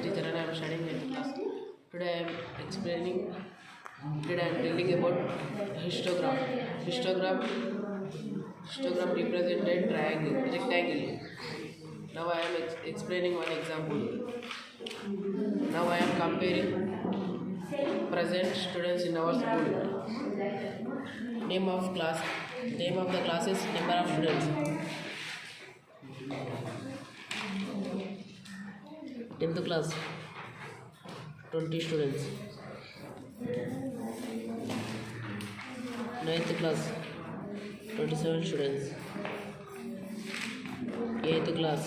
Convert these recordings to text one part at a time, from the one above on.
teacher and I am studying 10th class. Today I am explaining. Today I am telling about histogram. Histogram represented rectangle. Now I am explaining one example. Now I am comparing present students in our school. Name of the class is number of students. 10th class 20 students. 9th class 27 students. 8th class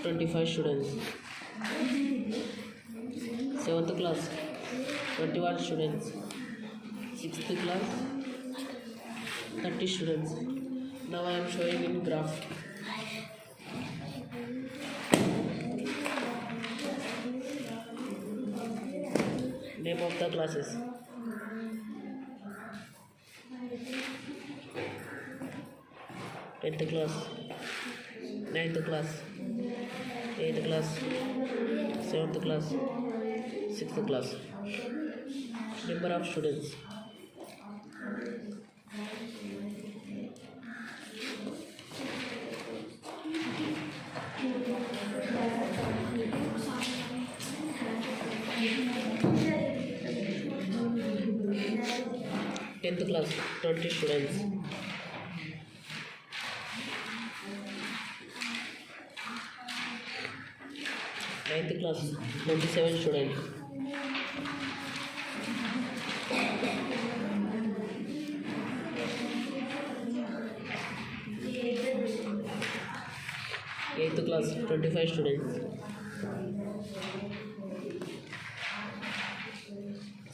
25 students. 7th class 21 students. 6th class 30 students. Now I am showing in graph. Name of the classes. 10th class, 9th class, 8th class, 7th class, 6th class. Number of students. Tenth class 20 students. 9th class 27 students. 8th class 25 students.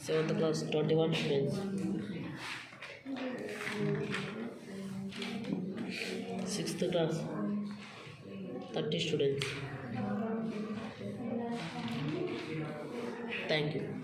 7th class 21 students. 6th class 30 students. Thank you.